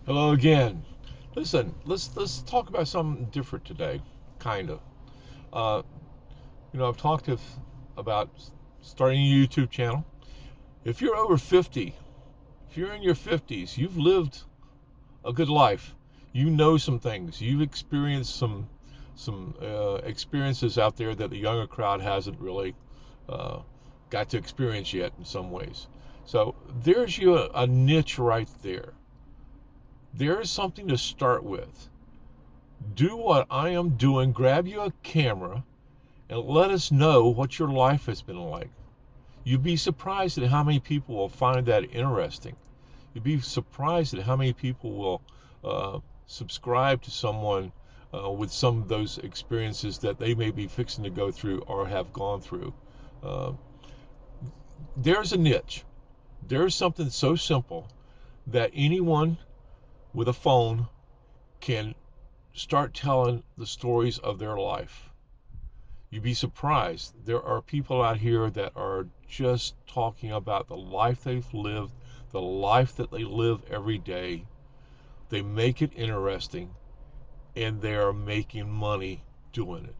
Hello again. Listen, let's talk about something different today, kind of. Uh, I've about starting a YouTube channel. If you're over 50, if you're in your 50s, you've lived a good life. You know some things. You've experienced some experiences out there that the younger crowd hasn't really uh, got to experience yet in some ways. So there's a niche right there. There is something to start with. Do what I am doing, grab you a camera, and let us know what your life has been like. You'd be surprised at how many people will find that interesting. You'd be surprised at how many people will subscribe to someone with some of those experiences that they may be fixing to go through or have gone through. Uh, there's a niche. There's something so simple that anyone with a phone can start telling the stories of their life. You'd be surprised. There are people out here that are just talking about the life they've lived, the life that they live every day. They make it interesting and they are making money doing it.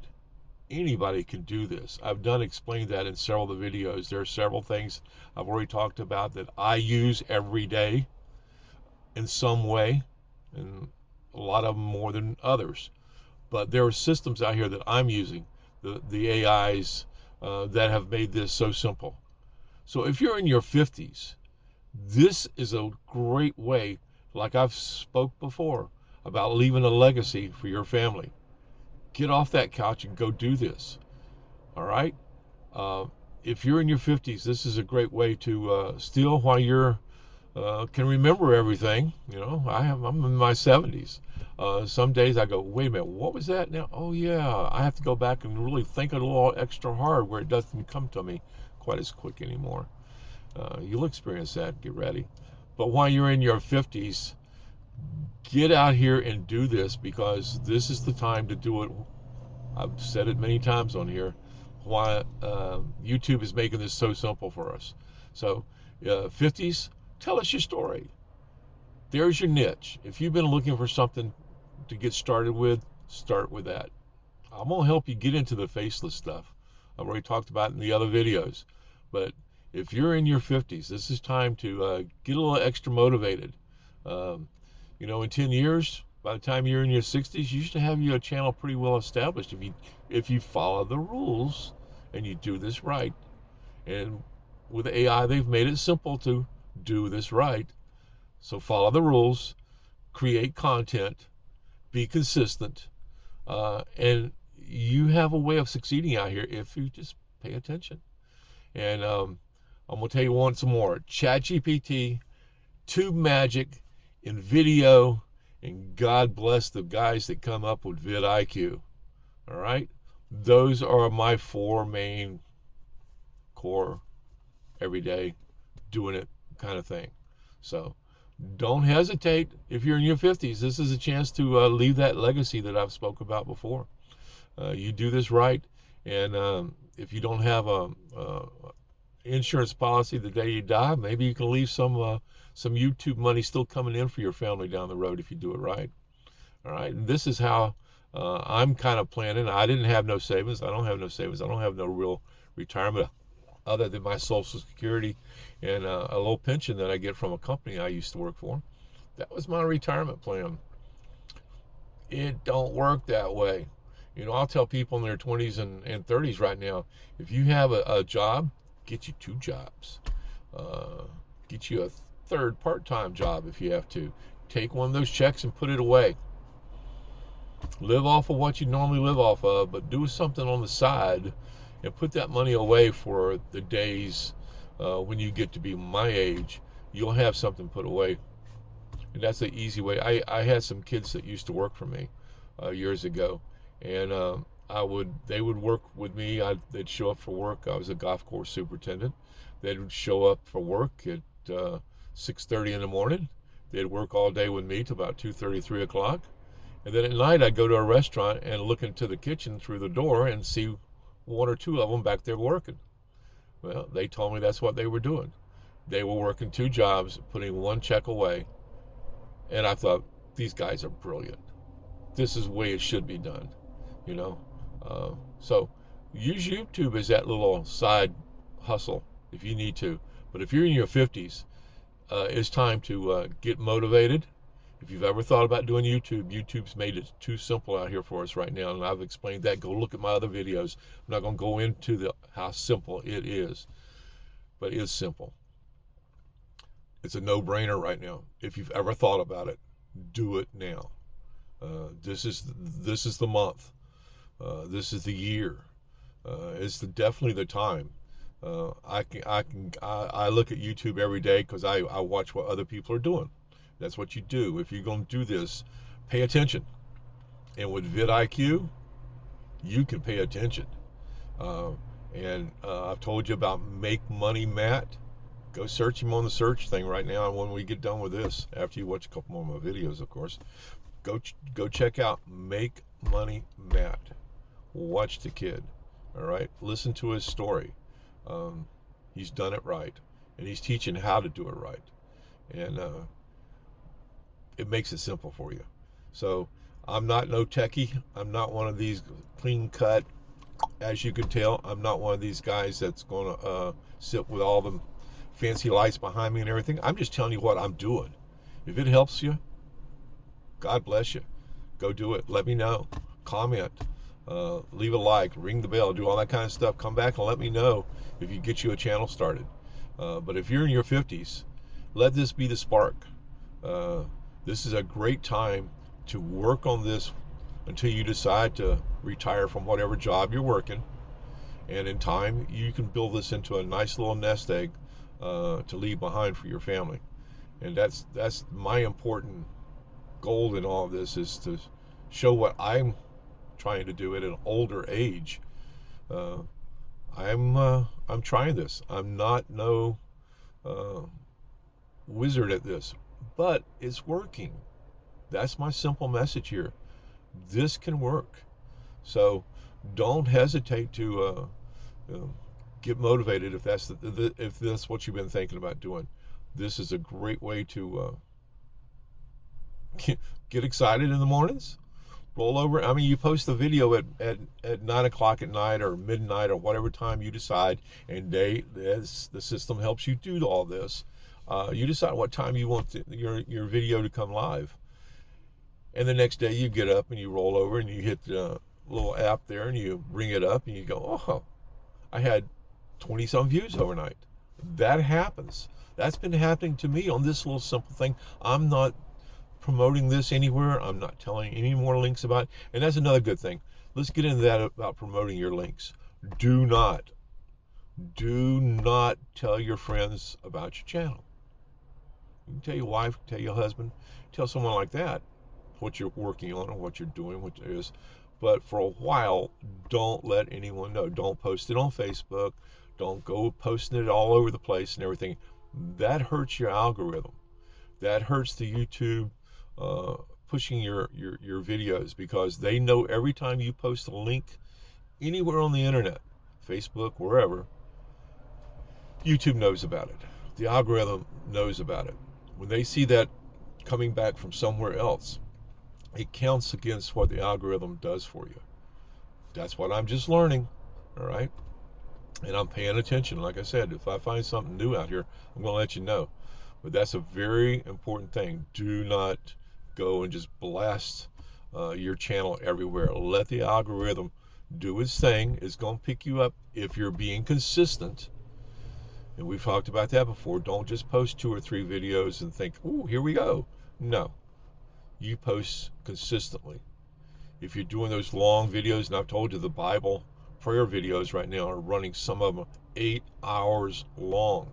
Anybody can do this. I've done explain that in several of the videos. There are several things I've already talked about that I use every day in some way, and a lot of them more than others. But there are systems out here that I'm using, the AIs that have made this so simple. So if you're in your 50s, this is a great way, like I've spoke before, about leaving a legacy for your family. Get off that couch and go do this. All right? Uh, if you're in your 50s, this is a great way to still, while you're can remember everything. I'm in my 70s. Some days I go, wait a minute, what was that now? Oh yeah, I have to go back and really think a little extra hard where it doesn't come to me quite as quick anymore. You'll experience that. Get ready. But while you're in your 50s, get out here and do this, because this is the time to do it. I've said it many times on here. Why YouTube is making this so simple for us. So, 50s, tell us your story. There's your niche. If you've been looking for something to get started with, start with that. I'm going to help you get into the faceless stuff. I've already talked about it in the other videos. But if you're in your 50s, this is time to get a little extra motivated. Um, in 10 years, by the time you're in your 60s, you should have your channel pretty well established if you follow the rules and you do this right. And with AI, they've made it simple to do this right. So follow the rules, create content, be consistent, and you have a way of succeeding out here if you just pay attention. And I'm going to tell you once more, ChatGPT, TubeMagic, in video, and God bless the guys that come up with VidIQ. All right? Those are my four main core, everyday, doing it kind of thing. So don't hesitate. If you're in your 50s, this is a chance to leave that legacy that I've spoke about before. You do this right, and if you don't have a insurance policy the day you die, maybe you can leave some YouTube money still coming in for your family down the road if you do it right. All right, and this is how I'm kind of planning. I didn't have no savings. I don't have no savings. I don't have no real retirement other than my Social Security and a little pension that I get from a company I used to work for. That was my retirement plan. It don't work that way. I'll tell people in their 20s and 30s right now, if you have a job, get you two jobs. Uh, get you a third part-time job if you have to. Take one of those checks and put it away. Live off of what you normally live off of, but do something on the side and put that money away for the days when you get to be my age. You'll have something put away. And that's the easy way. I had some kids that used to work for me years ago, and they would work with me. They'd show up for work. I was a golf course superintendent. They would show up for work at 6:30 in the morning. They'd work all day with me till about 2:30, 3 o'clock. And then at night, I'd go to a restaurant and look into the kitchen through the door and see one or two of them back there working. Well, they told me that's what they were doing. They were working two jobs, putting one check away, And I thought, these guys are brilliant. This is the way it should be done, you know. So use YouTube as that little side hustle if you need to. But if you're in your 50s, it's time to get motivated. If you've ever thought about doing YouTube, YouTube's made it too simple out here for us right now, and I've explained that. Go look at my other videos. I'm not going to go into how simple it is, but it's simple. It's a no-brainer right now. If you've ever thought about it, do it now. This is the month. This is the year. It's definitely the time. I look at YouTube every day because I watch what other people are doing. That's what you do. If you're going to do this, pay attention. And with VidIQ, you can pay attention. I've told you about Make Money Matt. Go search him on the search thing right now. And when we get done with this, after you watch a couple more of my videos, of course, go check out Make Money Matt. Watch the kid. All right, listen to his story. He's done it right, and he's teaching how to do it right, and it makes it simple for you. So I'm not no techie. I'm not one of these clean cut. As you can tell, I'm not one of these guys that's going to sit with all the fancy lights behind me and everything. I'm just telling you what I'm doing. If it helps you, God bless you. Go do it. Let me know. Comment. Leave a like. Ring the bell. Do all that kind of stuff. Come back and let me know if you get you a channel started. But if you're in your 50s, let this be the spark. This is a great time to work on this until you decide to retire from whatever job you're working. And in time, you can build this into a nice little nest egg to leave behind for your family. And that's my important goal in all of this, is to show what I'm trying to do at an older age. I'm trying this. I'm not no wizard at this, but it's working. That's my simple message here. This can work. So don't hesitate to get motivated if that's what you've been thinking about doing. This is a great way to get excited in the mornings. Roll over. I mean, you post the video at 9 o'clock at night or midnight or whatever time you decide, and the system helps you do all this. You decide what time you want your video to come live. And the next day you get up and you roll over and you hit the little app there and you bring it up and you go, oh, I had 20 some views overnight. That happens. That's been happening to me on this little simple thing. I'm not promoting this anywhere. I'm not telling any more links about it. And that's another good thing. Let's get into that about promoting your links. Do not tell your friends about your channel. You can tell your wife, tell your husband, tell someone like that what you're working on or what you're doing, what it is. But for a while, don't let anyone know. Don't post it on Facebook. Don't go posting it all over the place and everything. That hurts your algorithm. That hurts the YouTube pushing your videos, because they know every time you post a link anywhere on the internet, Facebook, wherever, YouTube knows about it. The algorithm knows about it. When they see that coming back from somewhere else, it counts against what the algorithm does for you. That's what I'm just learning, all right? And I'm paying attention. Like I said, if I find something new out here, I'm going to let you know. But that's a very important thing. Do not go and just blast your channel everywhere. Let the algorithm do its thing. It's going to pick you up if you're being consistent. And we've talked about that before. Don't just post 2 or 3 videos and think, ooh, here we go. No. You post consistently. If you're doing those long videos, and I've told you the Bible prayer videos right now are running, some of them 8 hours long.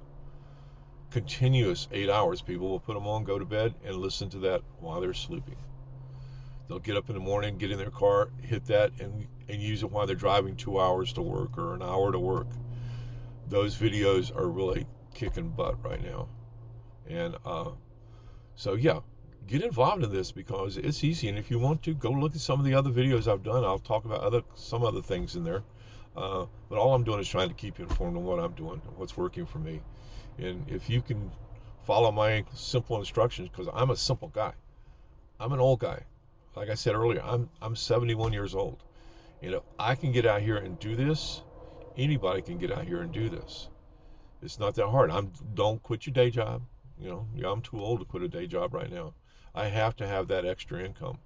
Continuous 8 hours. People will put them on, go to bed, and listen to that while they're sleeping. They'll get up in the morning, get in their car, hit that, and use it while they're driving 2 hours to work or an hour to work. Those videos are really kicking butt right now. And so, yeah, get involved in this because it's easy. And if you want to, go look at some of the other videos I've done. I'll talk about some other things in there. But all I'm doing is trying to keep you informed on what I'm doing, what's working for me. And if you can follow my simple instructions, because I'm a simple guy. I'm an old guy. Like I said earlier, I'm 71 years old. You know, I can get out here and do this. Anybody can get out here and do this. It's not that hard. Don't quit your day job. You know, yeah, I'm too old to quit a day job right now. I have to have that extra income.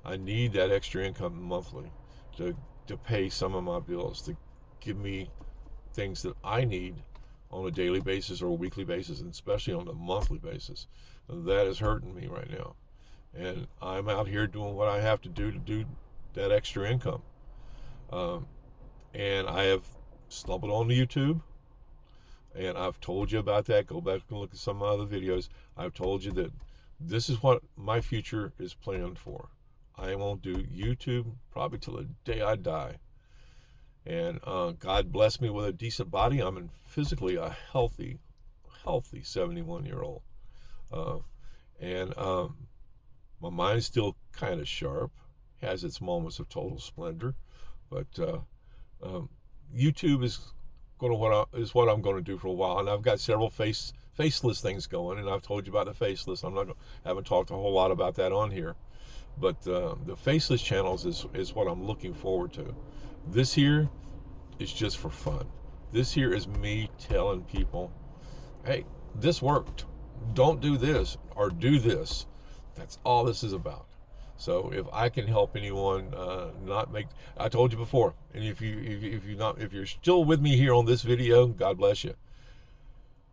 I need that extra income monthly to pay some of my bills, to give me things that I need on a daily basis or a weekly basis, and especially on a monthly basis. That is hurting me right now. And I'm out here doing what I have to do that extra income. Um, and I have stumbled on YouTube, and I've told you about that. Go back and look at some other videos. I've told you that this is what my future is planned for. I won't do YouTube probably till the day I die. And God bless me with a decent body. I'm physically a healthy 71-year-old. Uh, and my mind's still kind of sharp, has its moments of total splendor. But um, YouTube is what I'm going to do for a while. And I've got several faceless things going, and I've told you about the faceless. Haven't talked a whole lot about that on here. But the faceless channels is what I'm looking forward to. This here is just for fun. This here is me telling people, hey, this worked. Don't do this or do this. That's all this is about. So if I can help anyone not make, I told you before, and if you're still with me here on this video, God bless you.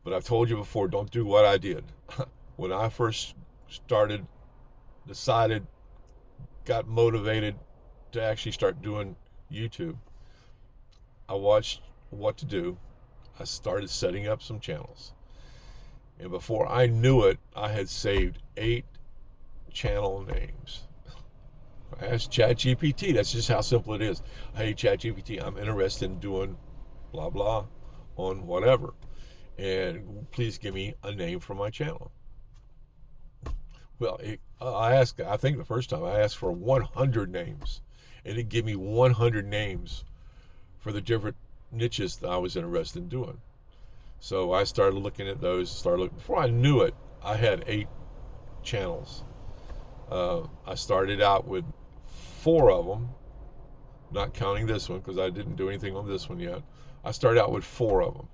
But I've told you before, don't do what I did. When I first started, decided, got motivated to actually start doing YouTube, I watched what to do. I started setting up some channels. And before I knew it, I had saved 8 channel names. I asked ChatGPT. That's just how simple it is. Hey, ChatGPT, I'm interested in doing blah, blah on whatever. And please give me a name for my channel. Well, I think the first time I asked for 100 names. And it gave me 100 names for the different niches that I was interested in doing. So I started looking at those, before I knew it, I had 8 channels. I started out with 4 of them, not counting this one because I didn't do anything on this one yet. I started out with 4 of them.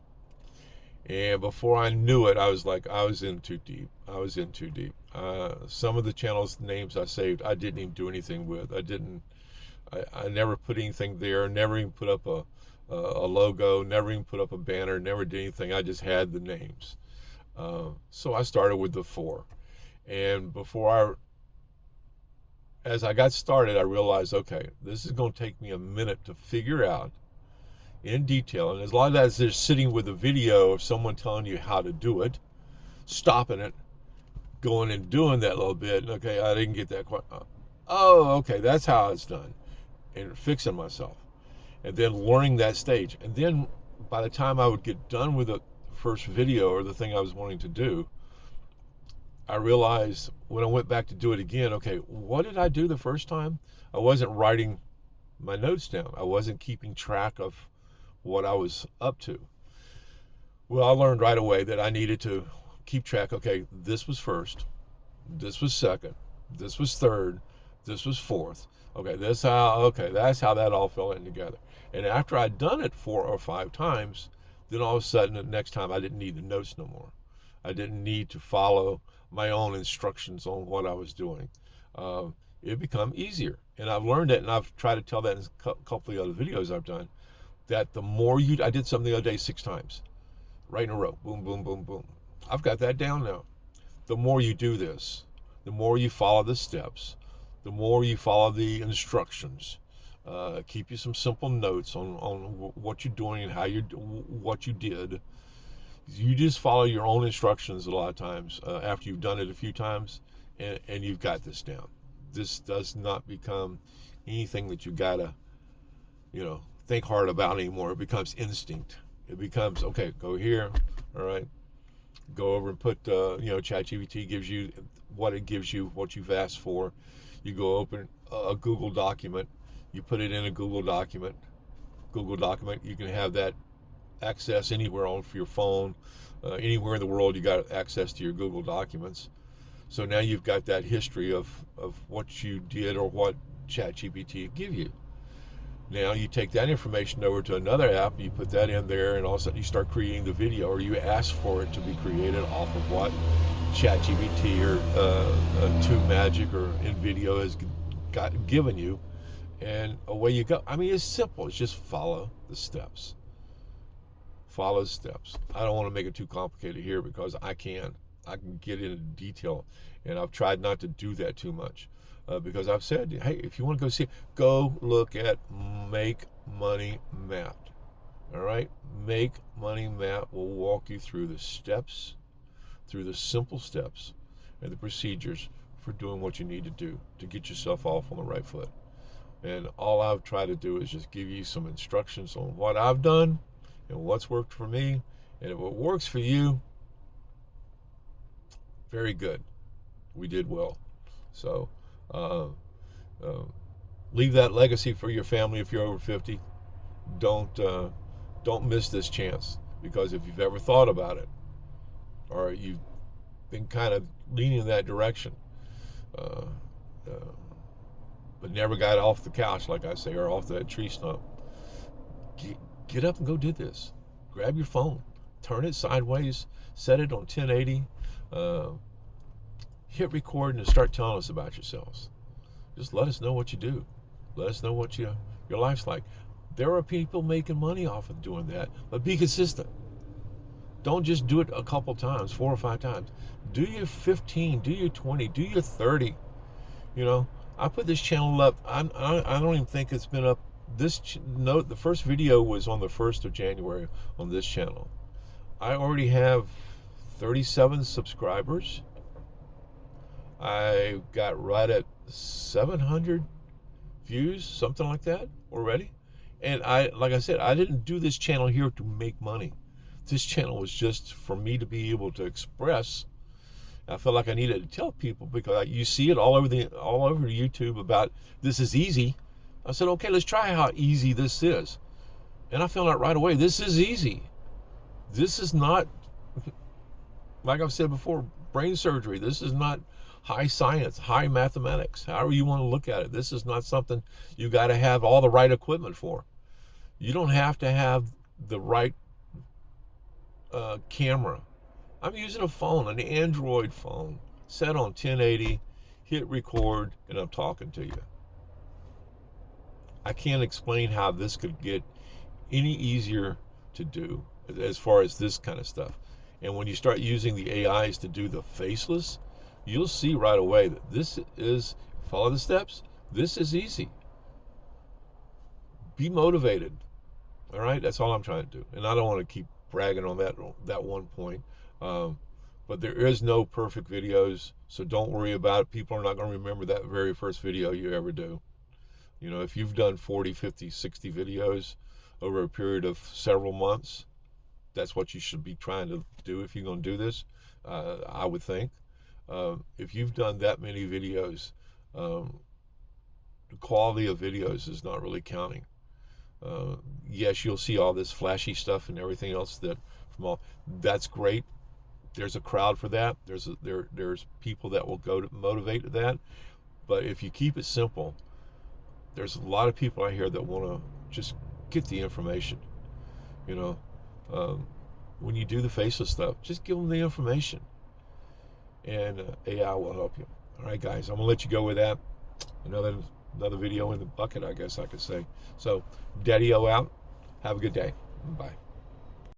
And before I knew it, I was in too deep. Some of the channels names I saved, I didn't even do anything with. I never put anything there, never even put up a logo, never even put up a banner, never did anything. I just had the names. So I started with the 4. And as I got started, I realized, okay, this is going to take me a minute to figure out in detail. And there's a lot of that is just sitting with a video of someone telling you how to do it, stopping it, going and doing that little bit. Okay, I didn't get that quite. Oh, okay, that's how it's done. And fixing myself. And then learning that stage. And then by the time I would get done with the first video or the thing I was wanting to do, I realized when I went back to do it again, okay, what did I do the first time? I wasn't writing my notes down. I wasn't keeping track of what I was up to. Well, I learned right away that I needed to keep track. Okay, this was first, this was second, this was third, this was fourth. Okay, that's how that all fell in together. And after I'd done it 4 or 5 times, then all of a sudden the next time I didn't need the notes no more. I didn't need to follow my own instructions on what I was doing. It became easier. And I've learned it, and I've tried to tell that in a couple of other videos I've done, that the more I did something the other day 6 times, right in a row, boom, boom, boom, boom. I've got that down now. The more you do this, the more you follow the steps, the more you follow the instructions. Keep you some simple notes on what you're doing and what you did. You just follow your own instructions a lot of times after you've done it a few times, and you've got this down. This does not become anything that you gotta, think hard about anymore. It becomes instinct. It becomes, okay, go here, all right, go over and put, ChatGPT gives you what it gives you, what you've asked for. You go open a Google document, you put it in a Google document, you can have that access anywhere on your phone, anywhere in the world you got access to your Google documents. So now you've got that history of what you did or what ChatGPT give you. Now you take that information over to another app, you put that in there, and all of a sudden you start creating the video, or you ask for it to be created off of what ChatGPT or TubeMagic or NVIDIA has given you, and away you go. I mean, it's simple. It's just follow the steps. Follow the steps. I don't want to make it too complicated here because I can get into detail, and I've tried not to do that too much. Because I've said, hey, if you want to go see it, go look at Make Money Mapped. All right? Make Money Mapped will walk you through the steps, through the simple steps and the procedures for doing what you need to do to get yourself off on the right foot. And all I've tried to do is just give you some instructions on what I've done and what's worked for me. And if it works for you, very good. We did well. So, leave that legacy for your family if you're over 50. Don't miss this chance, because if you've ever thought about it, or you've been kind of leaning in that direction, but never got off the couch, like I say, or off that tree stump, get up and go do this. Grab your phone, turn it sideways, set it on 1080. Hit record and start telling us about yourselves. Just let us know what you do. Let us know what your life's like. There are people making money off of doing that, but be consistent. Don't just do it a couple times, 4 or 5 times. Do your 15, do your 20, do your 30. You know, I put this channel up. I don't even think it's been up. The first video was on the 1st of January on this channel. I already have 37 subscribers. I got right at 700 views, something like that already. And like I said, I didn't do this channel here to make money. This channel was just for me to be able to express. I felt like I needed to tell people, because you see it all over YouTube about this is easy. I said, okay, let's try how easy this is. And I found out right away, this is easy. This is not, like I've said before, brain surgery. This is not high science, high mathematics, however you want to look at it. This is not something you got to have all the right equipment for. You don't have to have the right camera. I'm using a phone, an Android phone, set on 1080, hit record, and I'm talking to you. I can't explain how this could get any easier to do as far as this kind of stuff. And when you start using the AIs to do the faceless, you'll see right away that this is, follow the steps, this is easy. Be motivated. All right, that's all I'm trying to do. And I don't want to keep bragging on that one point. But there is no perfect videos, so don't worry about it. People are not going to remember that very first video you ever do. You know, if you've done 40, 50, 60 videos over a period of several months, that's what you should be trying to do if you're going to do this, I would think. If you've done that many videos, the quality of videos is not really counting. Yes, you'll see all this flashy stuff and everything else that's great. There's a crowd for that. There's people that will go to motivate to that. But if you keep it simple, there's a lot of people out here that want to just get the information. You know, when you do the faceless stuff, just give them the information, and AI will help you. All right, guys, I'm gonna let you go with that. Another video in the bucket, I guess I could say. So, Daddy-O out. Have a good day. Bye.